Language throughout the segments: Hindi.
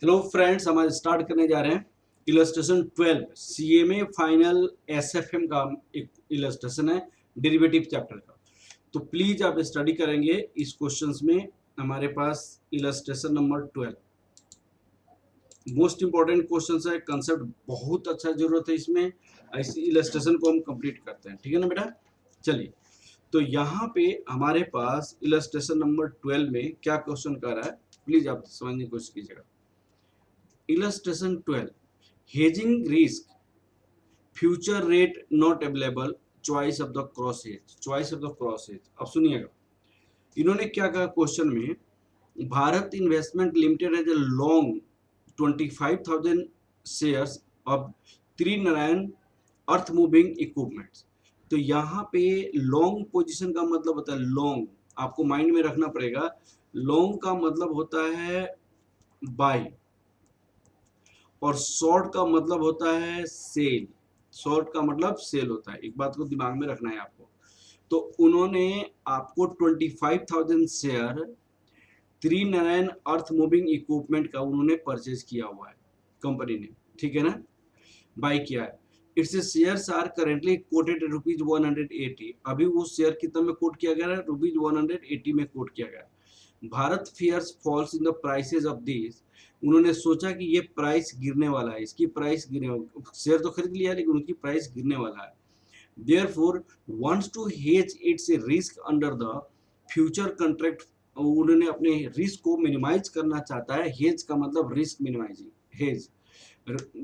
हेलो फ्रेंड्स, हम आज स्टार्ट करने जा रहे हैं इलस्ट्रेशन 12 सीएमए फाइनल एसएफएम का एक इलस्ट्रेशन है डेरिवेटिव चैप्टर का। तो प्लीज आप स्टडी करेंगे इस क्वेश्चंस में। हमारे पास illustration number 12 most important questions है, कंसेप्ट बहुत अच्छा जरूरत है इसमें। इस इलस्ट्रेशन को हम कंप्लीट करते हैं, ठीक है ना बेटा। चलिए, तो यहाँ पे हमारे पास इलस्ट्रेशन नंबर 12 में क्या क्वेश्चन कर रहा है, प्लीज आप समझने की कोशिश कीजिएगा। Illustration 12 hedging risk, future rate not available, choice of the cross hedge, choice of the cross hedge। अब सुनिएगा, इन्होंने क्या कहा क्वेश्चन में, Bharat investment limited as a long 25,000 shares of Tri Narayan earth moving equipments. तो यहाँ पे लॉन्ग पोजीशन का मतलब होता है लॉन्ग, आपको माइंड में रखना पड़ेगा। लॉन्ग का मतलब होता है बाई और शॉर्ट का मतलब होता है सेल। शॉर्ट का मतलब सेल होता है, एक बात को दिमाग में रखना है आपको। तो उन्होंने आपको 25,000 शेयर त्रि नारायण अर्थ मूविंग इक्विपमेंट का उन्होंने परचेज किया हुआ है कंपनी ने, ठीक है ना, बाई किया है। Its shares are currently quoted rupees 180। अभी वो शेयर कितना में कोट किया गया है, रुपीज 180 में कोट किया गया है। Bharat fears falls in the prices of this. उन्होंने सोचा कि ये प्राइस गिरने वाला है, इसकी प्राइस गिरने, शेयर तो खरीद लिया लेकिन उनकी प्राइस गिरने वाला है। Therefore wants to hedge its risk under the future contract. उन्होंने अपने रिस्क को मिनिमाइज करना चाहता है। हेज का मतलब risk minimising, hedge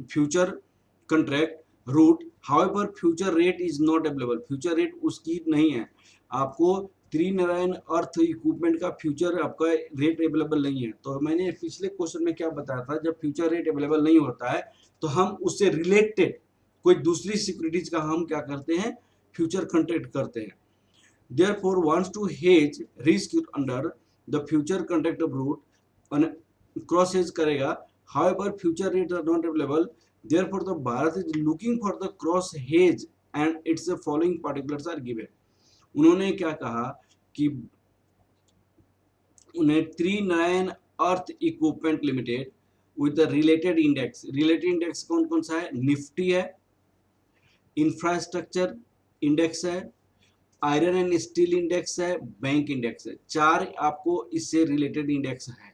future contract route. However future rate is not available, future rate उसकी नहीं है। आपको त्रि नारायण अर्थ इक्विपमेंट का फ्यूचर आपका रेट अवेलेबल नहीं है। तो मैंने पिछले क्वेश्चन में क्या बताया था, जब फ्यूचर रेट अवेलेबल नहीं होता है तो हम उससे रिलेटेड कोई दूसरी सिक्योरिटीज का हम क्या करते हैं, फ्यूचर कॉन्ट्रैक्ट करते हैं। Therefore wants to hedge risk under the future contract of route and cross hedge करेगा। However future rates are not available, therefore the Bharat is looking for the cross hedge and its following particulars are given। उन्होंने क्या कहा कि उन्हें Tri Narayan earth equipment limited with the related index, related index कौन कौन सा है, निफ्टी है, इंफ्रास्ट्रक्चर इंडेक्स है, आयरन एंड स्टील इंडेक्स है, बैंक इंडेक्स है। चार आपको इससे रिलेटेड इंडेक्स है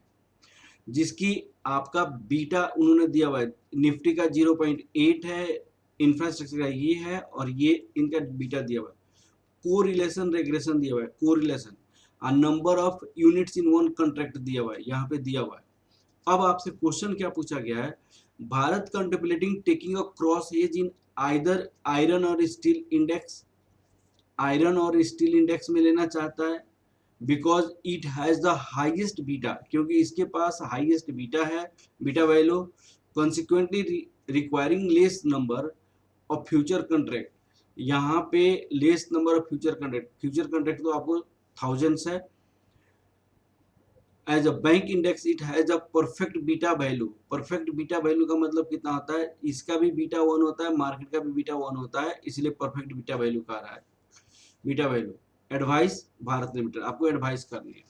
जिसकी आपका बीटा उन्होंने दिया हुआ है। निफ्टी का 0.8 है, इंफ्रास्ट्रक्चर का ये है और ये इनका बीटा दिया हुआ है। कोरिलेशन रेग्रेशन दिया हुआ है, correlation number of units in one contract दिया हुआ है, यहाँ पे दिया हुआ है। अब आपसे क्वेश्चन क्या पूछा गया है, Bharat contemplating taking a cross hedge in either iron और स्टील इंडेक्स, आयरन और स्टील इंडेक्स में लेना चाहता है because it has the highest beta, क्योंकि इसके पास हाईएस्ट बीटा है, beta value. Consequently requiring less number of future contract, यहाँ पे less number of future contract, future contract तो आपको थाउजेंड्स है। As a bank index it has a perfect beta value. Perfect beta value का मतलब कितना होता है, इसका भी बीटा 1 होता है, मार्केट का भी बीटा 1 होता है, इसलिए परफेक्ट बीटा वैल्यू कह रहा है। Beta value advice Bharat limited आपको एडवाइस करनी है।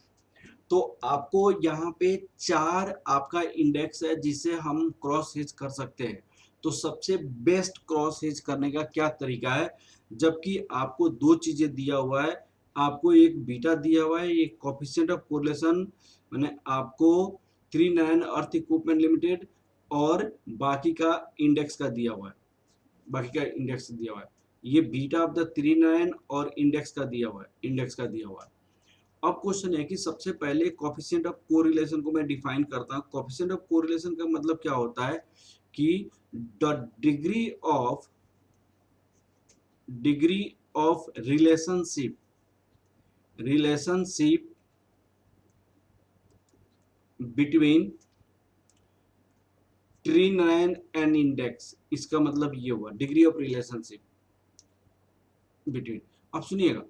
तो आपको यहाँ पे चार आपका इंडेक्स है जिसे हम क्रॉस हेज कर सकते हैं। तो सबसे बेस्ट क्रॉस हेज करने का क्या तरीका है, जबकि आपको दो चीजें दिया हुआ है, आपको एक बीटा दिया हुआ है, एक कोफिशिएंट ऑफ कोरिलेशन, मैंने आपको Tri Narayan earth equipment limited और बाकी का इंडेक्स का दिया हुआ है, बाकी का इंडेक्स दिया हुआ है। ये बीटा ऑफ द त्रि नारायण और इंडेक्स का दिया हुआ है, इंडेक्स का दिया हुआ है। अब क्वेश्चन है कि सबसे पहले कोफिशिएंट ऑफ कोरिलेशन को मैं डिफाइन करता हूं। कोफिशिएंट ऑफ कोरिलेशन का मतलब क्या होता है कि the degree of relationship between tree Narayan and index, इसका मतलब ये हुआ डिग्री ऑफ रिलेशनशिप बिटवीन। अब सुनिएगा,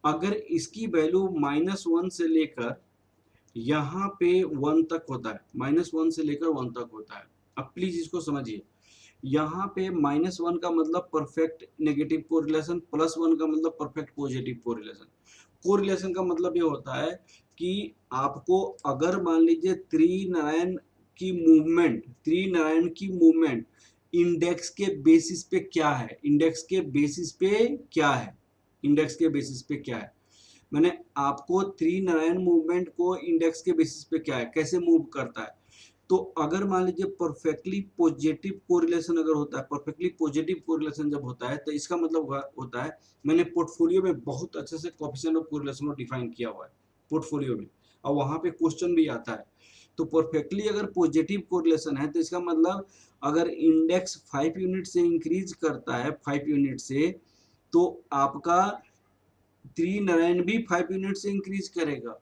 अगर इसकी वैल्यू -1 से लेकर यहाँ पे 1 तक होता है, -1 से लेकर 1 तक होता है। अब प्लीज इसको समझिए, यहाँ पे -1 का मतलब परफेक्ट नेगेटिव कोरिलेशन, +1 का मतलब परफेक्ट पॉजिटिव कोरिलेशन। कोरिलेशन का मतलब ये होता है कि आपको अगर मान लीजिए त्रि नारायण की मूवमेंट, त्रिनारायण की मूवमेंट इंडेक्स के बेसिस पे क्या है, इंडेक्स के बेसिस पे क्या है, इंडेक्स के बेसिस पे क्या है। मैंने आपको त्रिनारायण मूवमेंट को इंडेक्स के बेसिस पे क्या है, कैसे मूव करता है। तो अगर मान लीजिए परफेक्टली पॉजिटिव कोरिलेशन अगर होता है, परफेक्टली पॉजिटिव कोरिलेशन जब होता है तो इसका मतलब होता है, मैंने पोर्टफोलियो में बहुत अच्छे से कोएफिशिएंट ऑफ कोरिलेशन को डिफाइन किया हुआ है पोर्टफोलियो में, और वहां पे क्वेश्चन भी आता है। तो परफेक्टली अगर पॉजिटिव कोरिलेशन है तो इसका मतलब अगर इंडेक्स 5 यूनिट से इंक्रीज करता है, 5 यूनिट से, तो आपका त्रिनारायण भी 5 यूनिट से इंक्रीज करेगा।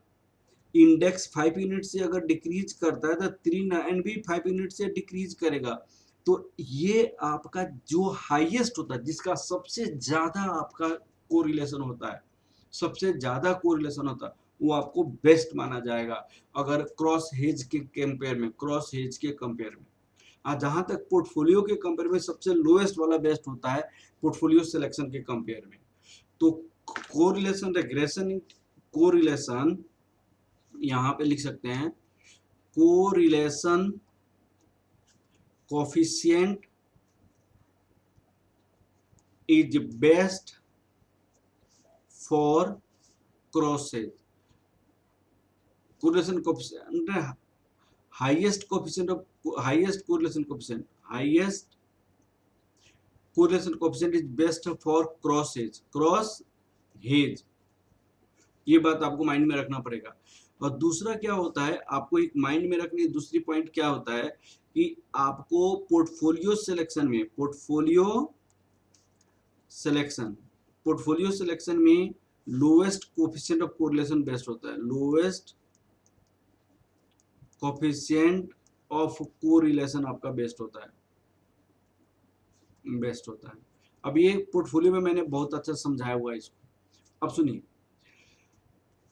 इंडेक्स 5 यूनिट से अगर डिक्रीज करता है तो त्रिनारायण भी 5 यूनिट से डिक्रीज करेगा। तो ये आपका जो हाईएस्ट होता है, जिसका सबसे ज्यादा आपका कोरिलेशन होता है, सबसे ज्यादा कोरिलेशन होता है, वो आपको बेस्ट माना जाएगा अगर क्रॉस हेज के कंपेयर में, क्रॉस हेज के कंपेयर में। जहां तक पोर्टफोलियो के कंपेयर में सबसे लोएस्ट वाला बेस्ट होता है पोर्टफोलियो सिलेक्शन के कंपेयर में। तो कोरिलेशन रेग्रेशन, कोरिलेशन यहां पे लिख सकते हैं, correlation coefficient is best for crosses. Correlation coefficient, highest coefficient of, highest correlation coefficient, highest correlation coefficient is best for crosses, cross hedge. ये बात आपको माइंड में रखना पड़ेगा। और दूसरा क्या होता है, आपको एक माइंड में रखनी, दूसरी पॉइंट क्या होता है कि आपको पोर्टफोलियो सिलेक्शन में, पोर्टफोलियो सिलेक्शन, पोर्टफोलियो सिलेक्शन में lowest coefficient of correlation best होता है, लोएस्ट कोफिशिएंट ऑफ कोरिलेशन आपका बेस्ट होता है, बेस्ट होता है। अब ये पोर्टफोलियो में मैंने बहुत अच्छा समझाया हुआ है इसको। अब सुनिए,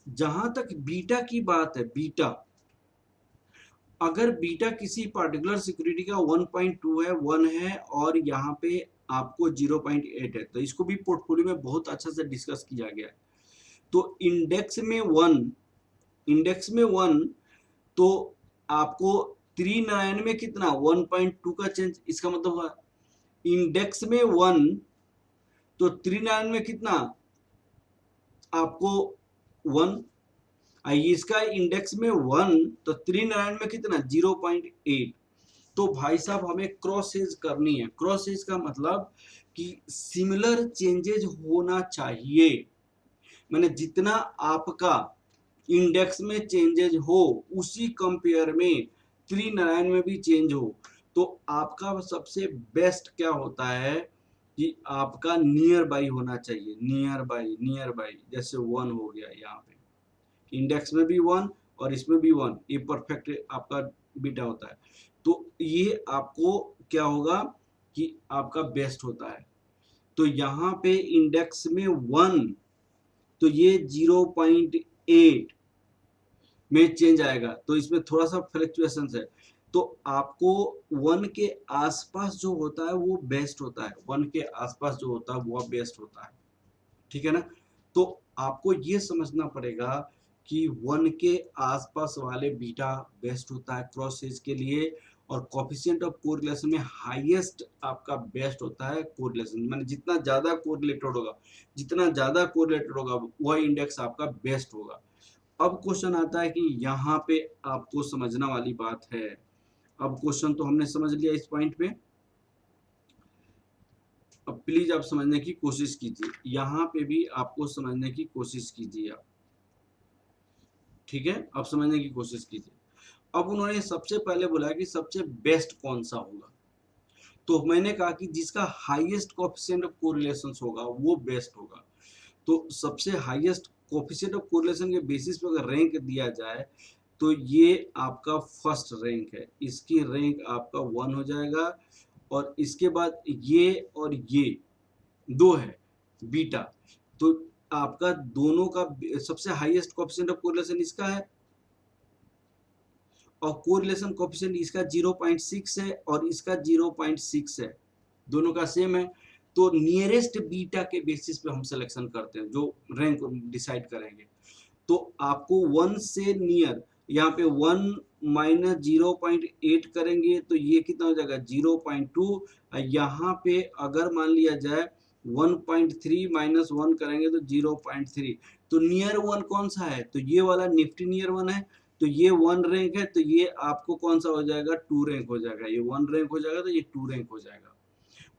जहां तक बीटा की बात है, बीटा, अगर बीटा किसी पार्टिकुलर सिक्योरिटी का 1.2 है, 1 है, और यहाँ पे आपको 0.8 है, तो इसको भी पोर्टफोलियो में बहुत अच्छा से डिस्कस किया गया है। तो इंडेक्स में 1, इंडेक्स में 1, तो आपको त्रिनारायण में कितना 1.2 का चेंज, इसका मतलब हुआ इंडेक्स में 1, तो त्रिनारायण में कितना आपको 1, इसका इंडेक्स में 1, तो त्रिनारायण में कितना 0.8। तो भाई साहब हमें क्रॉस एज करनी है। क्रॉस एज का मतलब कि सिमिलर चेंजेज होना चाहिए, मैंने जितना आपका इंडेक्स में चेंजेज हो उसी कंपेयर में त्रिनारायण में भी चेंज हो। तो आपका सबसे बेस्ट क्या होता है कि आपका नियर बाई होना चाहिए, नियर बाई, नियर बाई, जैसे 1 हो गया, यहाँ पे इंडेक्स में भी 1 और इसमें भी 1, ये परफेक्ट आपका बीटा होता है। तो ये आपको क्या होगा कि आपका बेस्ट होता है। तो यहाँ पे इंडेक्स में 1, तो ये 0.8 में चेंज आएगा, तो इसमें थोड़ा सा फ्लक्चुएशन है। तो आपको 1 के आसपास जो होता है वो बेस्ट होता है, 1 के आसपास जो होता है वो बेस्ट होता है, ठीक है ना। तो आपको ये समझना पड़ेगा कि 1 के आसपास वाले बीटा बेस्ट होता है क्रॉस एज के लिए, और कोफिशिएंट ऑफ कोरिलेशन में हाईएस्ट आपका बेस्ट होता है कोरिलेशन, माने जितना ज्यादा कोरिलेटेड होगा, जितना ज्यादा कोरिलेटेड होगा वह इंडेक्स आपका बेस्ट होगा। अब क्वेश्चन आता है कि यहाँ पे आपको समझना वाली बात है। अब क्वेश्चन तो हमने समझ लिया इस पॉइंट पे, अब प्लीज आप समझने की कोशिश कीजिए, यहाँ पे भी आपको समझने की कोशिश कीजिए आप, ठीक है, आप समझने की कोशिश कीजिए। अब उन्होंने सबसे पहले बोला कि सबसे बेस्ट कौन सा होगा, तो मैंने कहा कि जिसका हाईएस्ट कोएफिशिएंट ऑफ कोरिलेशन होगा वो बेस्ट होगा। तो सबसे हाईएस्ट कोएफिशिएंट ऑफ कोरिलेशन के बेसिस पे अगर रैंक दिया जाए तो ये आपका फर्स्ट रैंक है, इसकी रैंक आपका 1 हो जाएगा, और इसके बाद ये और ये 2 है बीटा, तो आपका दोनों का सबसे हाईएस्ट कोएफिशिएंट ऑफ कोरिलेशन इसका है, और कोरिलेशन कोएफिशिएंट इसका 0.6 है और इसका 0.6 है, दोनों का सेम है। तो नियरेस्ट बीटा के बेसिस पे हम सिलेक्शन करते हैं, जो रैंक डिसाइड करेंगे। तो आपको 1 से नियर, यहाँ पे 1 माइनस 0.8 करेंगे तो ये कितना हो जाएगा 0.2। यहाँ पे अगर मान लिया जाए 1.3 माइनस 1 करेंगे तो 0.3। तो नियर वन कौन सा है, तो ये वाला निफ्टी नियर वन है, तो ये 1 रैंक है, तो ये आपको कौन सा हो जाएगा 2 रैंक हो जाएगा। ये 1 रैंक हो जाएगा तो ये 2 रैंक हो जाएगा।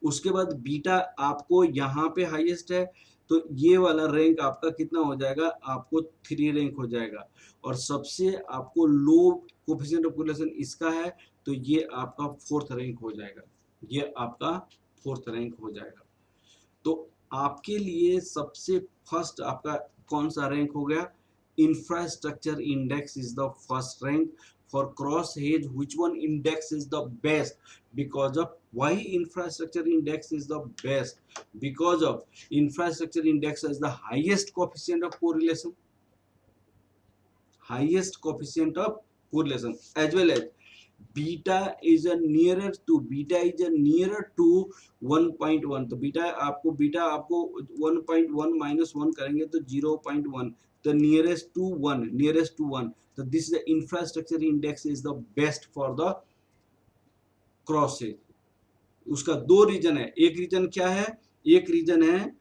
उसके बाद बीटा आपको यहाँ पे हाईएस्ट है, तो ये वाला रैंक आपका कितना हो जाएगा, आपको 3 रैंक हो जाएगा। और सबसे आपको लो कोफिशिएंट ऑफ कोरिलेशन इसका है, तो ये आपका 4th रैंक हो जाएगा। ये आपका 4th रैंक हो जाएगा। तो आपके लिए सबसे फर्स्ट आपका कौन सा रैंक हो गया, infrastructure index is the first rank for cross hedge. Which one index is the best? Because of why infrastructure index is the best? Because of infrastructure index has the highest coefficient of correlation, highest coefficient of correlation, as well as beta is a nearer to 1.1। तो बीटा आपको 1.1 माइनस 1 करेंगे तो 0.1, the nearest to 1। so this is the infrastructure index is the best for the cross hedge। उसका 2 रीजन है, एक रीजन क्या है, एक रीजन है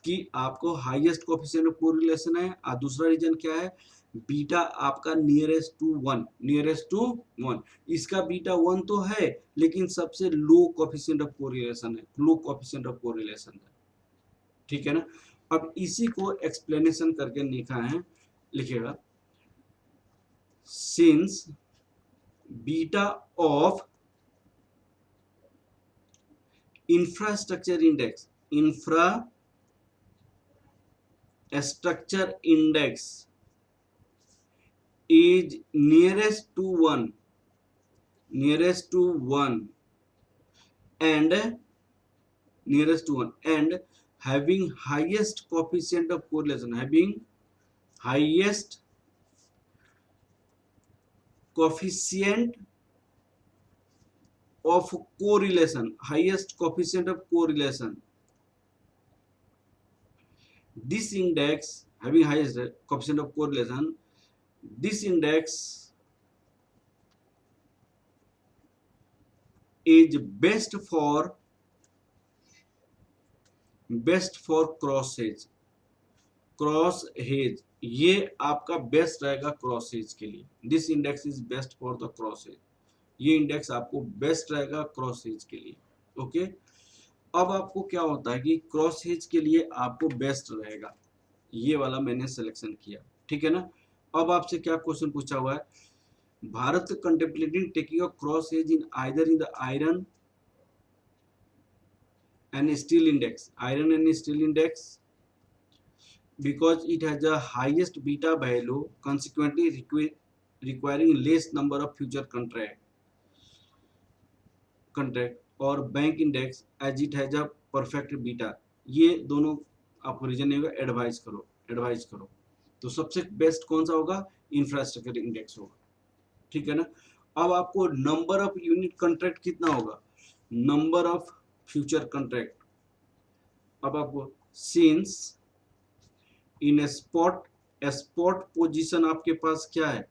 कि आपको हाईएस्ट कोएफिशिएंट ऑफ कोरिलेशन है, और दूसरा रीजन क्या है, बीटा आपका नियरेस्ट टू 1। इसका बीटा 1 तो है, लेकिन सबसे लो कोएफिशिएंट ऑफ कोरिलेशन है, लो कोएफिशिएंट ऑफ कोरिलेशन है। ठीक है ना। अब इसी को एक्सप्लेनेशन करके लिखा है, लिखेगा since beta of infrastructure index is nearest to 1 and having highest coefficient of correlation, highest coefficient of correlation, this index having highest coefficient of correlation, this index is best for cross hedge. ये आपका बेस्ट रहेगा क्रॉस हेज के लिए। This index is best for the cross hedge, ये इंडेक्स आपको बेस्ट रहेगा क्रॉस हेज के लिए। ओके, अब आपको क्या होता है कि क्रॉस हेज के लिए आपको बेस्ट रहेगा, ये वाला मैंने सिलेक्शन किया। ठीक है ना। अब आपसे क्या क्वेश्चन पूछा हुआ है, Bharat contemplating taking a cross hedge in either in the iron and steel index, iron and steel index, because it has the highest beta value, consequently requiring less number of future contract और bank index as it has a perfect beta। ये दोनों आपको रीजन नहीं होगा, एडवाइज करो। तो सबसे बेस्ट कौन सा होगा, इंफ्रास्ट्रक्चर इंडेक्स होगा। ठीक है ना। अब आपको नंबर ऑफ यूनिट कॉन्ट्रैक्ट कितना होगा, नंबर ऑफ फ्यूचर कॉन्ट्रैक्ट। अब आपको सिंस इन स्पॉट पोजीशन आपके पास क्या है,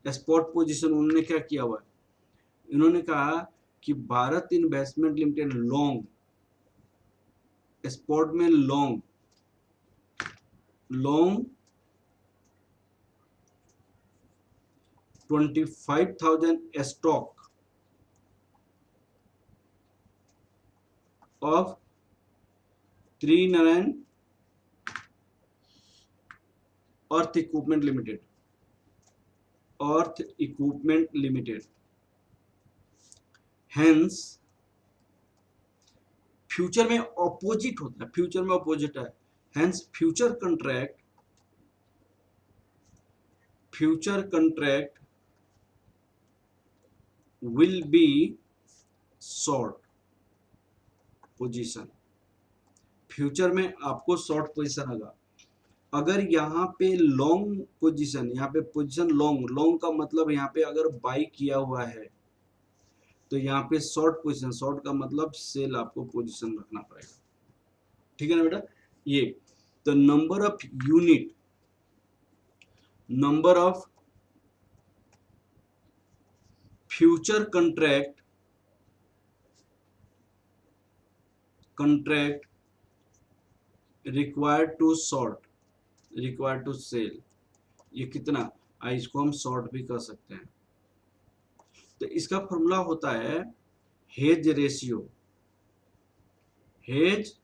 स्पॉट पोजीशन उन्होंने क्या किया हुआ है, इन्होंने कहा कि Bharat investment limited long, spot में long 25,000 stock of 3 earth equipment limited, hence future में ऑपोजिट होता है, hence future contract will be short position. Future में आपको शॉर्ट पोजीशन होगा। अगर यहाँ पे लॉन्ग पोजीशन, यहाँ पे पोजीशन लॉन्ग का मतलब यहाँ पे अगर बाई किया हुआ है तो यहाँ पे शॉर्ट पोजीशन, शॉर्ट का मतलब सेल आपको पोजीशन रखना पड़ेगा। ठीक है ना बेटा। ये तो number of future contract required to short, required to sell, ये कितना, इसको हम शॉर्ट भी कर सकते हैं। तो इसका फॉर्मूला होता है hedge ratio, hedge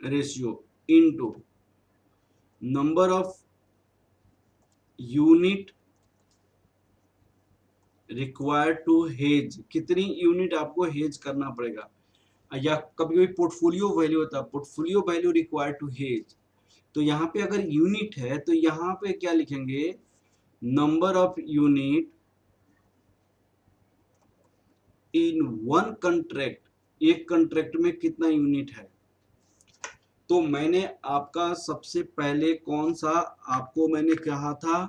ratio into number of unit required to hedge, कितनी यूनिट आपको हेज करना पड़ेगा, या कभी कभी पोर्टफोलियो वैल्यू होता है, portfolio value required to hedge. तो यहाँ पे अगर यूनिट है तो यहाँ पे क्या लिखेंगे, number of unit in one contract, एक कंट्रैक्ट में कितना यूनिट है। तो मैंने आपका सबसे पहले कौन सा आपको मैंने कहा था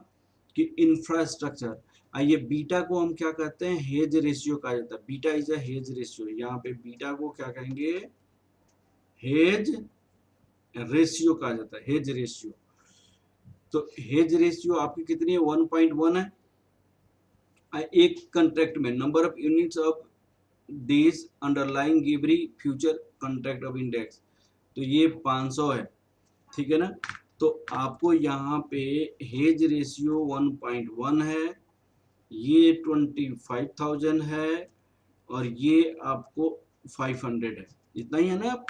कि इंफ्रास्ट्रक्चर, आइए बीटा को हम क्या कहते हैं, हेज रेशियो कहा जाता है, beta is a hedge ratio, यहाँ पे बीटा को क्या कहेंगे, हेज रेशियो कहा जाता है, हेज रेशियो। तो हेज रेशियो आपकी कितनी है, 1.1 है। एक कंट्रैक्ट में number of units of this underlying every future contract of index, तो ये 500 है, ठीक है ना। तो आपको यहाँ पे हेज रेशियो 1.1 है, ये 25,000 है, और ये आपको 500 है, इतना ही है ना।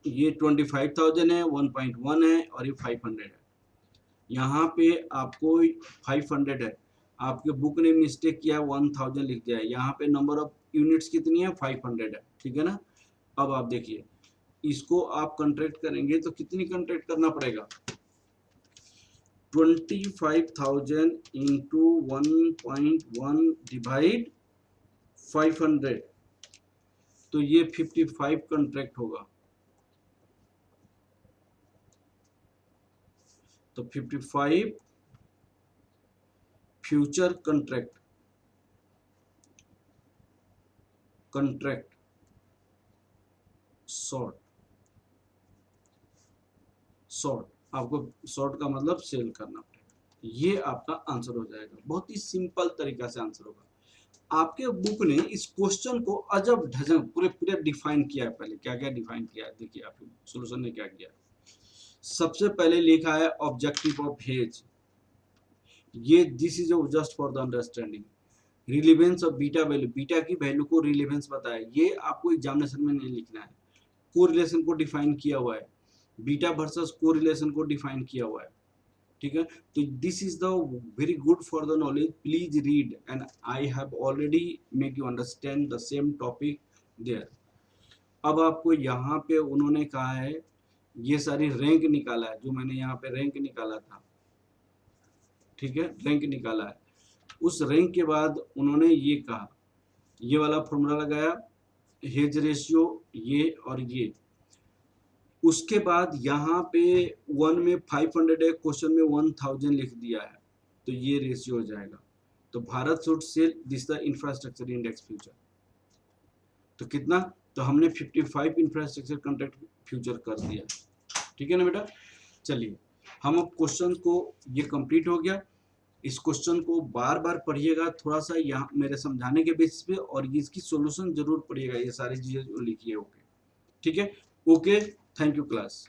ये 25,000 है, 1.1 है, और ये 500 है। यहाँ पे आपको 500 है, आपके बुक ने मिस्टेक किया, 1000 लिख दिया है, यहाँ पे नंबर ऑफ यूनिट्स कितनी है, 500 है, ठीक है ना। अब आप देखिए इसको आप कंट्रैक्ट करेंगे तो कितनी कंट्रैक्ट करना पड़ेगा, 25,000 इंटू 1.1 डिवाइड 500, तो ये 55 कंट्रैक्ट होगा। तो 55 फ्यूचर कंट्रैक्ट शॉर्ट आपको शॉर्ट का मतलब सेल करना पड़ेगा, ये आपका आंसर हो जाएगा। बहुत ही सिंपल तरीका से आंसर होगा। आपके बुक ने इस क्वेश्चन को अजब ढजब पूरे डिफाइन किया है। पहले क्या क्या डिफाइन किया है, देखिए आपके सॉल्यूशन ने क्या किया। सबसे पहले लिखा है ऑब्जेक्टिव ऑफ हेज, ये this is just for the understanding. Relevance of beta value, beta की वैल्यू को रिलेवेंस बताया, ये आपको एग्जामिनेशन में नहीं लिखना है। कोरिलेशन को डिफाइन किया हुआ है, बीटा वर्सेस कोरिलेशन को डिफाइन किया हुआ है, ठीक है। तो this is the very good for the knowledge, please read and I have already make you understand the same topic there. अब आपको यहाँ पे उन्होंने कहा है, ये सारी रैंक निकाला है, जो मैंने यहाँ पे रैंक निकाला था, ठीक है, रैंक निकाला है। उस रैंक के बाद उन्होंने ये कहा, ये वाला फॉर्मूला लगाया, हेज रेशियो ये और ये। उसके बाद यहाँ पे 1 में 500 है, क्वेश्चन में 1000 लिख दिया है, तो ये रेशियो हो जाएगा। तो Bharat should sell this the infrastructure index future, तो कितना, तो हमने 55 इंफ्रास्ट्रक्चर कॉन्ट्रैक्ट फ्यूचर कर दिया, ठीक है ना बेटा। चलिए हम अब क्वेश्चन को, ये कंप्लीट हो गया। इस क्वेश्चन को बार बार पढ़िएगा थोड़ा सा यहाँ मेरे समझाने के बेसिस पे, और इसकी सॉल्यूशन जरूर पढ़िएगा, ये सारी चीजें जो लिखी है, ओके, ठीक है, ओके, थैंक यू क्लास।